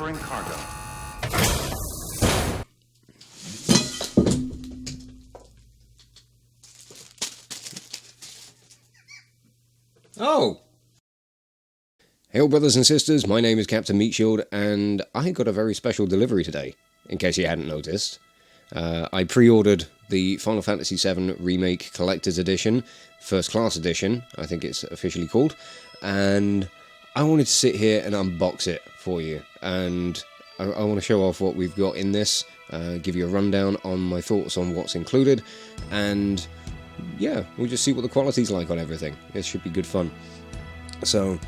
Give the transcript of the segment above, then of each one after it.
delivering cargo. Oh! Hail brothers and sisters, my name is Captain Meatshield, and I got a very special delivery today, in case you hadn't noticed. I pre-ordered the Final Fantasy VII Remake Collector's Edition, First Class Edition, I think it's officially called, and I wanted to sit here and unbox it for you, and I want to show off what we've got in this, give you a rundown on my thoughts on what's included, and yeah, we'll just see what the quality's like on everything. It should be good fun. So,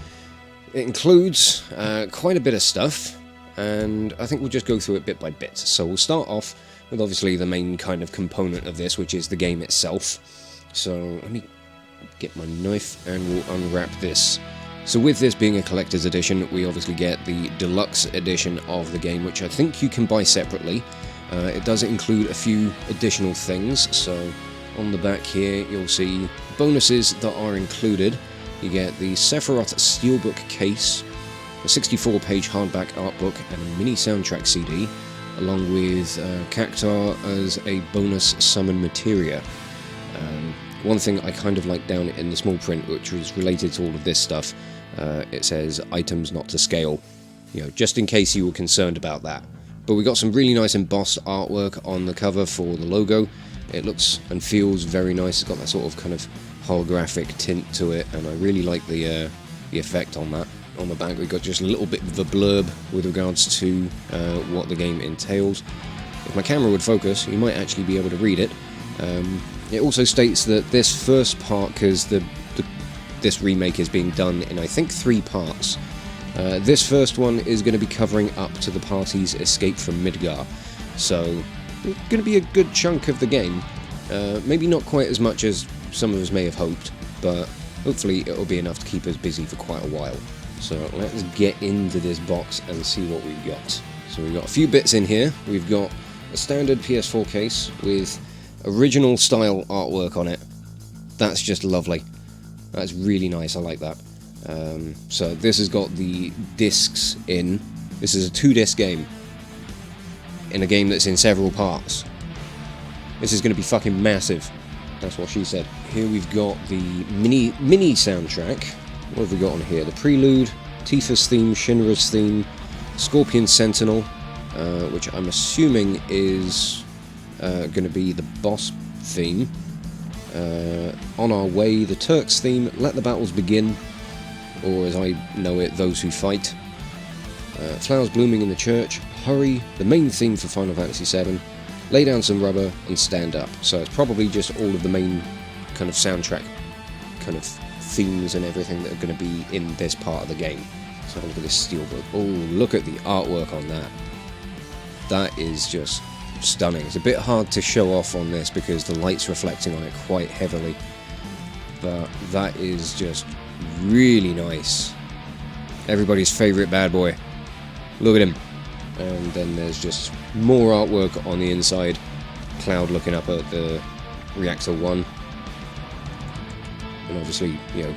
it includes quite a bit of stuff, and I think we'll just go through it bit by bit. So we'll start off with obviously the main kind of component of this, which is the game itself. So let me get my knife and we'll unwrap this. So with this being a collector's edition, we obviously get the deluxe edition of the game, which I think you can buy separately. It does include a few additional things, so on the back here you'll see bonuses that are included. You get the Sephiroth Steelbook case, a 64-page hardback art book, and a mini soundtrack CD, along with Cactar as a bonus summon materia. One thing I kind of like down in the small print, which was related to all of this stuff, it says items not to scale, you know, just in case you were concerned about that. But we got some really nice embossed artwork on the cover for the logo. It looks and feels very nice. It's got that sort of kind of holographic tint to it, and I really like the effect on that. On the back we've got just a little bit of a blurb with regards to what the game entails. If my camera would focus, you might actually be able to read it. It also states that this first part, because this remake is being done in I think 3 parts, this first one is going to be covering up to the party's escape from Midgar, so it's going to be a good chunk of the game. Maybe not quite as much as some of us may have hoped, but hopefully it'll be enough to keep us busy for quite a while. So let's get into this box and see what we've got. So we've got a few bits in here. We've got a standard PS4 case with original style artwork on it. That's just lovely. That's really nice, I like that. So this has got the discs in. This is a 2-disc game, in a game that's in several parts. This is going to be fucking massive. That's what she said. Here we've got the mini soundtrack. What have we got on here? The Prelude, Tifa's theme, Shinra's theme, Scorpion Sentinel, which I'm assuming is going to be the boss theme. On Our Way, the Turks theme, Let the Battles Begin, or as I know it, Those Who Fight. Flowers Blooming in the Church, Hurry, the main theme for Final Fantasy VII, Lay Down Some Rubber, and Stand Up. So it's probably just all of the main kind of soundtrack kind of themes and everything that are going to be in this part of the game. Let's have a look at this steelbook. Oh, look at the artwork on that. That is just stunning. It's a bit hard to show off on this because the light's reflecting on it quite heavily, but that is just really nice. Everybody's favourite bad boy. Look at him. And then there's just more artwork on the inside. Cloud looking up at the Reactor 1. And obviously, you know,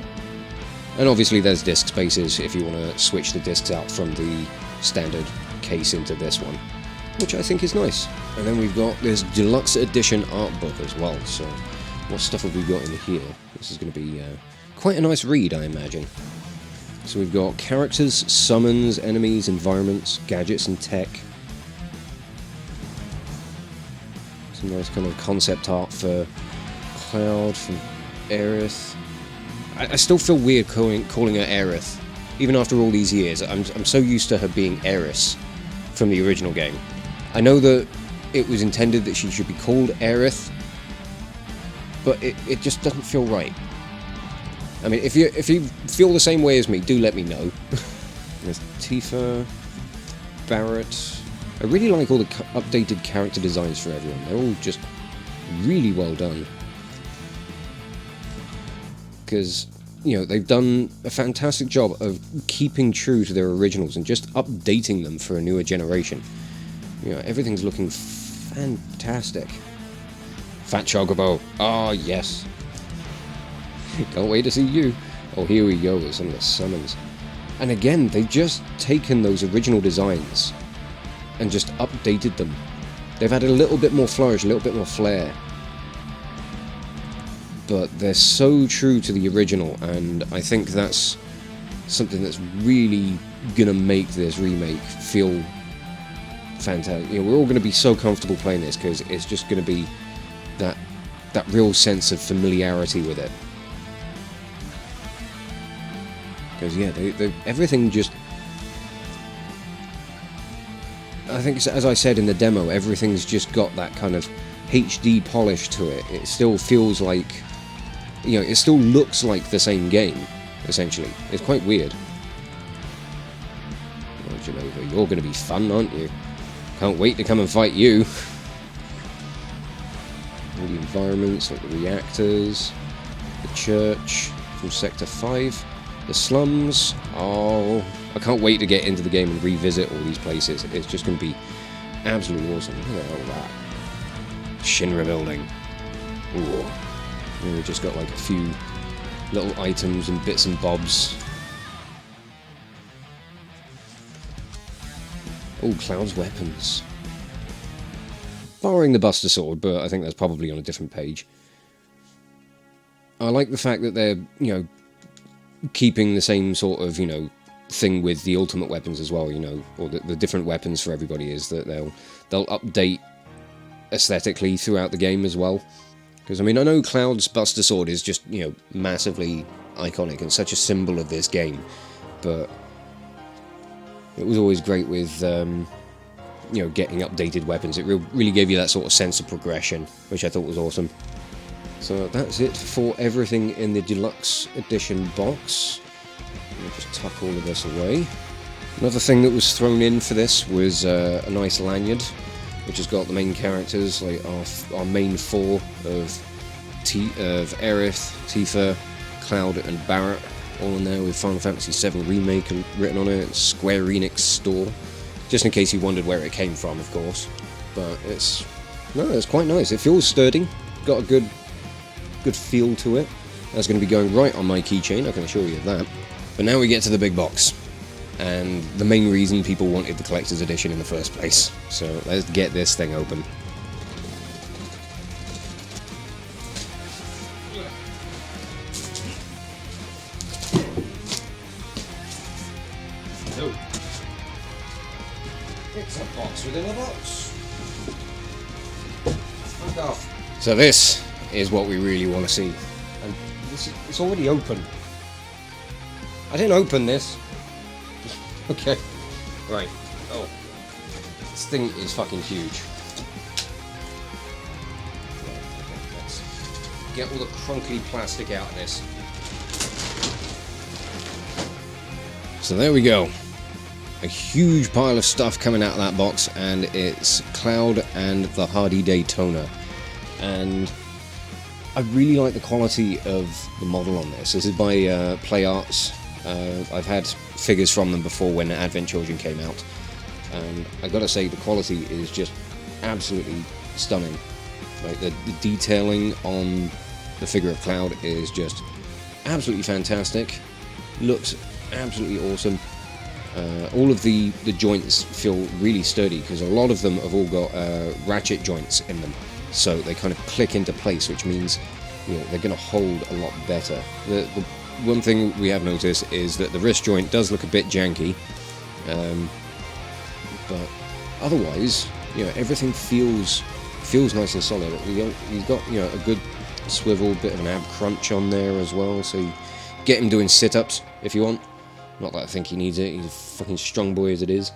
and obviously there's disc spaces if you want to switch the discs out from the standard case into this one, which I think is nice. And then we've got this deluxe edition art book as well. So what stuff have we got in here? This is going to be quite a nice read, I imagine. So we've got characters, summons, enemies, environments, gadgets and tech. Some nice kind of concept art for Cloud, from Aerith. I still feel weird calling her Aerith, even after all these years. I'm so used to her being Aeris from the original game. I know that it was intended that she should be called Aerith, but it just doesn't feel right. I mean, if you feel the same way as me, do let me know. There's Tifa, Barrett. I really like all the updated character designs for everyone. They're all just really well done. Because, you know, they've done a fantastic job of keeping true to their originals and just updating them for a newer generation. You know, everything's looking fantastic. Fat Chocobo. Ah, yes. Can't wait to see you. Oh, here we go with some of the summons. And again, they've just taken those original designs and just updated them. They've had a little bit more flourish, a little bit more flair. But they're so true to the original, and I think that's something that's really gonna make this remake feel fantastic. You know, we're all gonna be so comfortable playing this because it's just gonna be that real sense of familiarity with it. Because yeah, everything just. I think, as I said in the demo, everything's just got that kind of HD polish to it. It still feels like, you know, it still looks like the same game, essentially. It's quite weird. Well, Genova, you're going to be fun, aren't you? Can't wait to come and fight you. All the environments, like the reactors, the church from Sector 5, the slums. Oh, I can't wait to get into the game and revisit all these places. It's just going to be absolutely awesome. Look at all that. Shinra building. Ooh. And we've just got like a few little items and bits and bobs. Oh, Cloud's weapons. Borrowing the Buster Sword, but I think that's probably on a different page. I like the fact that they're, you know, keeping the same sort of, you know, thing with the ultimate weapons as well, you know, or the different weapons for everybody is that they'll update aesthetically throughout the game as well. Because, I mean, I know Cloud's Buster Sword is just, you know, massively iconic and such a symbol of this game, but it was always great with, you know, getting updated weapons. It really gave you that sort of sense of progression, which I thought was awesome. So that's it for everything in the Deluxe Edition box. I'll just tuck all of this away. Another thing that was thrown in for this was a nice lanyard, which has got the main characters, like our main four of Aerith, Tifa, Cloud and Barrett, all in there with Final Fantasy VII Remake written on it. It's Square Enix store, just in case you wondered where it came from, of course. But it's quite nice. It feels sturdy, got a good feel to it. That's going to be going right on my keychain, I can assure you of that. But now we get to the big box, and the main reason people wanted the collector's edition in the first place. So let's get this thing open. So, it's a box within a box. Fuck off. So this is what we really want to see. And it's already open. I didn't open this. Okay. Right. Oh. This thing is fucking huge. Okay, let's get all the crunkly plastic out of this. So there we go. A huge pile of stuff coming out of that box, and it's Cloud and the Hardy Daytona. And I really like the quality of the model on this. This is by Play Arts. I've had figures from them before when Advent Children came out, and I gotta say the quality is just absolutely stunning. Like the detailing on the figure of Cloud is just absolutely fantastic. Looks absolutely awesome. All of the joints feel really sturdy because a lot of them have all got ratchet joints in them, so they kind of click into place, which means, you know, they're going to hold a lot better. The one thing we have noticed is that the wrist joint does look a bit janky, but otherwise, you know, everything feels nice and solid. You've got, you know, a good swivel, bit of an ab crunch on there as well, so you get him doing sit-ups if you want. Not that I think he needs it, he's a fucking strong boy as it is.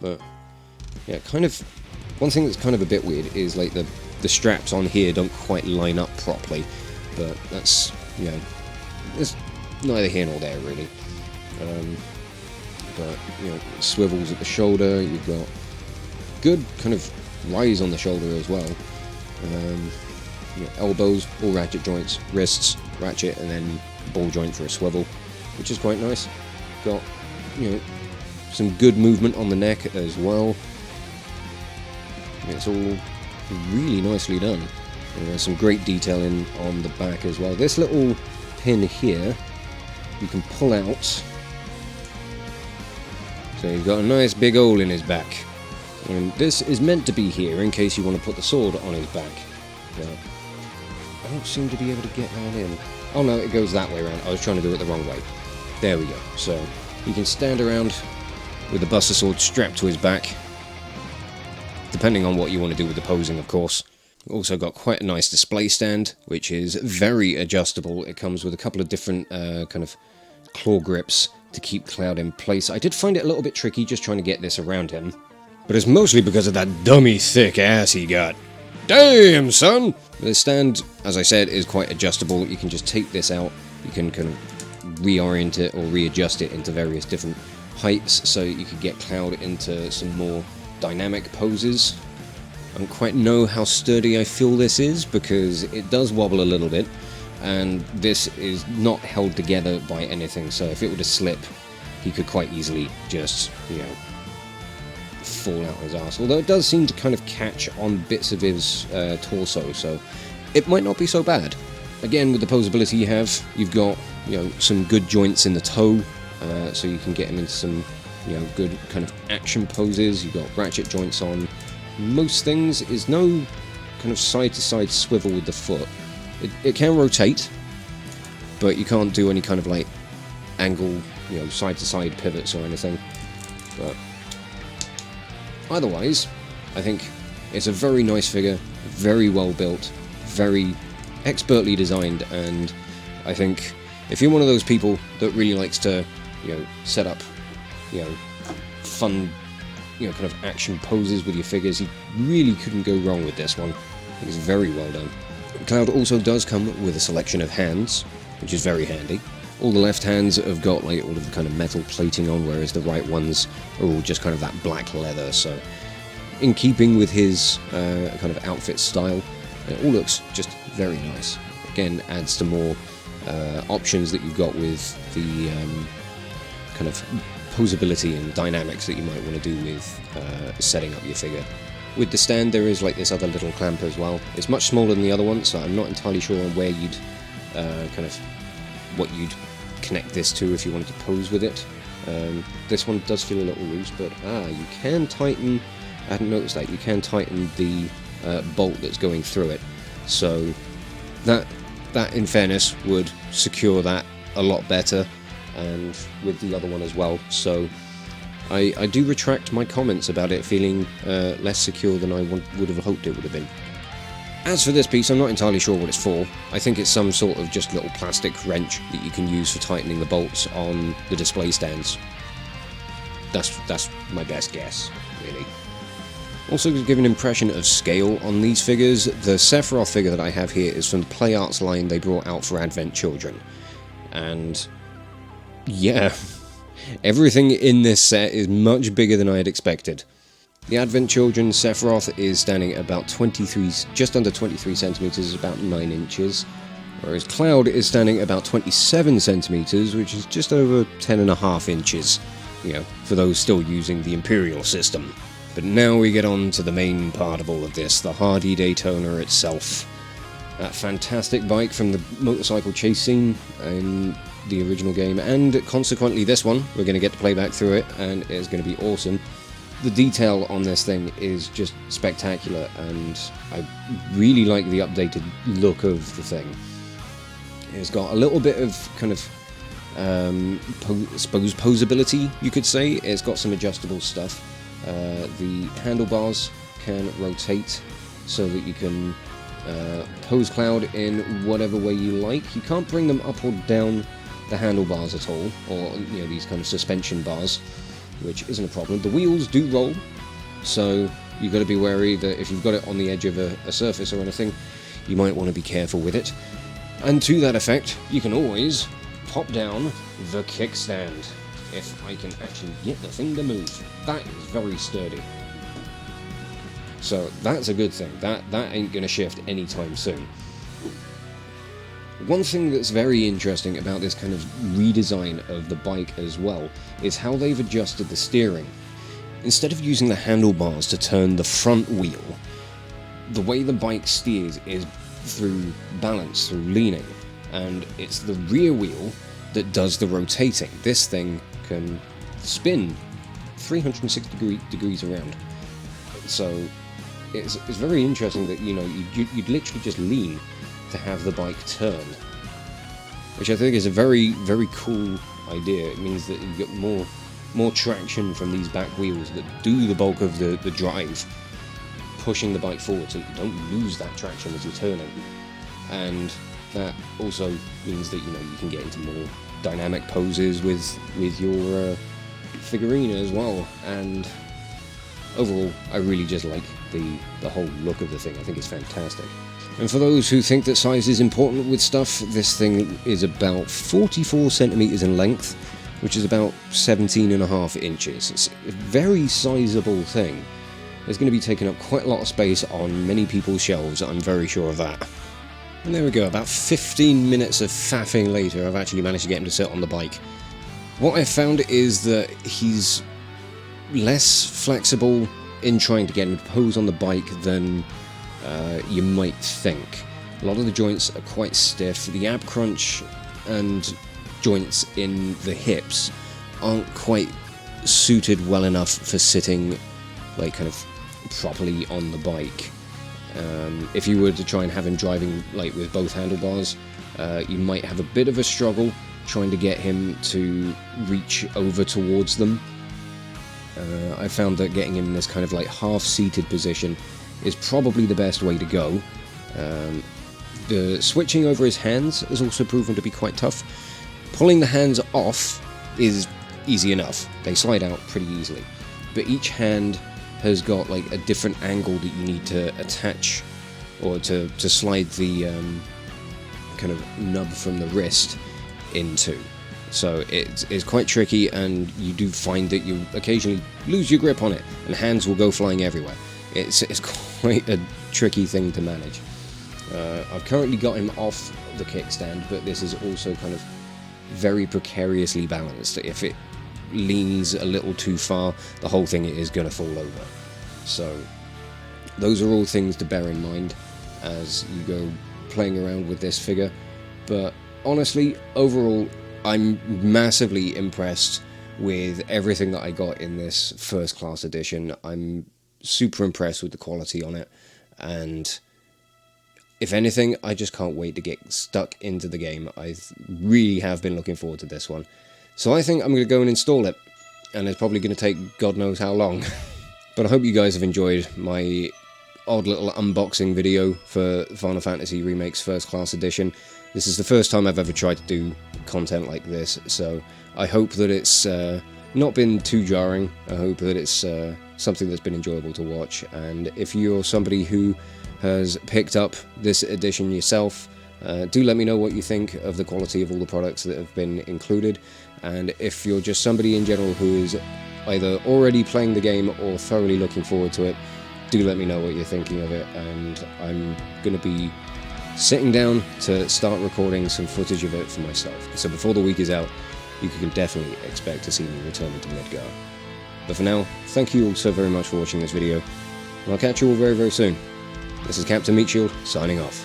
But yeah, kind of one thing that's kind of a bit weird is like the straps on here don't quite line up properly, but that's, you know, it's neither here nor there really. But you know, swivels at the shoulder, you've got good kind of rise on the shoulder as well. You know, elbows, all ratchet joints, wrists, ratchet, and then ball joint for a swivel, which is quite nice. Got, you know, some good movement on the neck as well. It's all really nicely done. And there's some great detailing on the back as well. This little pin here, you can pull out So he's got a nice big hole in his back. And this is meant to be here in case you want to put the sword on his back. But I don't seem to be able to get that in. Oh no, it goes that way around. I was trying to do it the wrong way. There we go. So he can stand around with the Buster Sword strapped to his back. Depending on what you want to do with the posing, of course. Also got quite a nice display stand, which is very adjustable. It comes with a couple of different kind of claw grips to keep Cloud in place. I did find it a little bit tricky just trying to get this around him. But it's mostly because of that dummy thick ass he got. Damn, son! The stand, as I said, is quite adjustable. You can just take this out. You can kind of reorient it or readjust it into various different heights so you can get Cloud into some more dynamic poses. I don't quite know how sturdy I feel this is because it does wobble a little bit, and this is not held together by anything, so if it were to slip, he could quite easily just, you know, fall out his ass. Although it does seem to kind of catch on bits of his torso, so it might not be so bad. Again, with the posability you have, you've got, you know, some good joints in the toe, so you can get him into some, you know, good kind of action poses. You've got ratchet joints on most things. Is no kind of side-to-side swivel with the foot. It can rotate, but you can't do any kind of like angle, you know, side-to-side pivots or anything. But otherwise, I think it's a very nice figure, very well built, very expertly designed, and I think if you're one of those people that really likes to, you know, set up, you know, fun, you know, kind of action poses with your figures, you really couldn't go wrong with this one. I think it's very well done. Cloud also does come with a selection of hands, which is very handy. All the left hands have got like all of the kind of metal plating on, whereas the right ones are all just kind of that black leather, so in keeping with his kind of outfit style, it all looks just very nice. Again, adds to more options that you've got with the kind of posability and dynamics that you might want to do with setting up your figure. With the stand, there is like this other little clamp as well. It's much smaller than the other one, so I'm not entirely sure on where you'd kind of what you'd connect this to if you wanted to pose with it. This one does feel a little loose, but you can tighten. I hadn't noticed that you can tighten the bolt that's going through it. So that in fairness would secure that a lot better, and with the other one as well. So I do retract my comments about it feeling less secure than I would have hoped it would have been. As for this piece, I'm not entirely sure what it's for. I think it's some sort of just little plastic wrench that you can use for tightening the bolts on the display stands. That's my best guess, really. Also, to give an impression of scale on these figures, the Sephiroth figure that I have here is from the Play Arts line they brought out for Advent Children. And yeah, everything in this set is much bigger than I had expected. The Advent Children Sephiroth is standing at about just under 23 centimeters, about 9 inches, whereas Cloud is standing about 27 centimeters, which is just over 10.5 inches, you know, for those still using the Imperial system. But now we get on to the main part of all of this, the Hardy Daytona itself. That fantastic bike from the motorcycle chase scene in the original game, and consequently this one, we're going to get to play back through it, and it's going to be awesome. The detail on this thing is just spectacular, and I really like the updated look of the thing. It's got a little bit of kind of posability, you could say. It's got some adjustable stuff. The handlebars can rotate so that you can pose Cloud in whatever way you like. You can't bring them up or down the handlebars at all, or you know, these kind of suspension bars, which isn't a problem. The wheels do roll, so you've got to be wary that if you've got it on the edge of a surface or anything, you might want to be careful with it. And to that effect, you can always pop down the kickstand, if I can actually get the thing to move. That is very sturdy. So that's a good thing. That ain't going to shift anytime soon. One thing that's very interesting about this kind of redesign of the bike as well is how they've adjusted the steering. Instead of using the handlebars to turn the front wheel, the way the bike steers is through balance, through leaning, and it's the rear wheel that does the rotating. This thing can spin 360 degrees around. So it's very interesting that, you know, you'd literally just lean to have the bike turn, which I think is a very, very cool idea. It means that you get more traction from these back wheels that do the bulk of the drive, pushing the bike forward so that you don't lose that traction as you're turning. And that also means that, you know, you can get into more dynamic poses with your figurine as well. And overall, I really just like the whole look of the thing. I think it's fantastic. And for those who think that size is important with stuff, this thing is about 44 centimeters in length, which is about 17.5 inches. It's a very sizable thing. It's going to be taking up quite a lot of space on many people's shelves, I'm very sure of that. And there we go, about 15 minutes of faffing later, I've actually managed to get him to sit on the bike. What I've found is that he's less flexible in trying to get him to pose on the bike than you might think. A lot of the joints are quite stiff. The ab crunch and joints in the hips aren't quite suited well enough for sitting like kind of properly on the bike. If you were to try and have him driving like with both handlebars, you might have a bit of a struggle trying to get him to reach over towards them. I found that getting him in this kind of like half-seated position is probably the best way to go. The switching over his hands has also proven to be quite tough. Pulling the hands off is easy enough. They slide out pretty easily. But each hand has got like a different angle that you need to attach or to slide the kind of nub from the wrist into. So it's quite tricky, and you do find that you occasionally lose your grip on it and hands will go flying everywhere. It's quite a tricky thing to manage. I've currently got him off the kickstand, but this is also kind of very precariously balanced. If it leans a little too far, the whole thing is going to fall over. So those are all things to bear in mind as you go playing around with this figure. But honestly, overall, I'm massively impressed with everything that I got in this first class edition. I'm super impressed with the quality on it, and if anything, I just can't wait to get stuck into the game. I really have been looking forward to this one. So I think I'm going to go and install it, and it's probably going to take God knows how long. But I hope you guys have enjoyed my odd little unboxing video for Final Fantasy Remake's First Class Edition. This is the first time I've ever tried to do content like this, so I hope that it's not been too jarring. I hope that it's something that's been enjoyable to watch, and if you're somebody who has picked up this edition yourself, do let me know what you think of the quality of all the products that have been included. And if you're just somebody in general who is either already playing the game or thoroughly looking forward to it, do let me know what you're thinking of it, and I'm going to be sitting down to start recording some footage of it for myself. So before the week is out, you can definitely expect to see me returning to Midgar. But for now, thank you all so very much for watching this video, and I'll catch you all very, very soon. This is Captain Meatshield, signing off.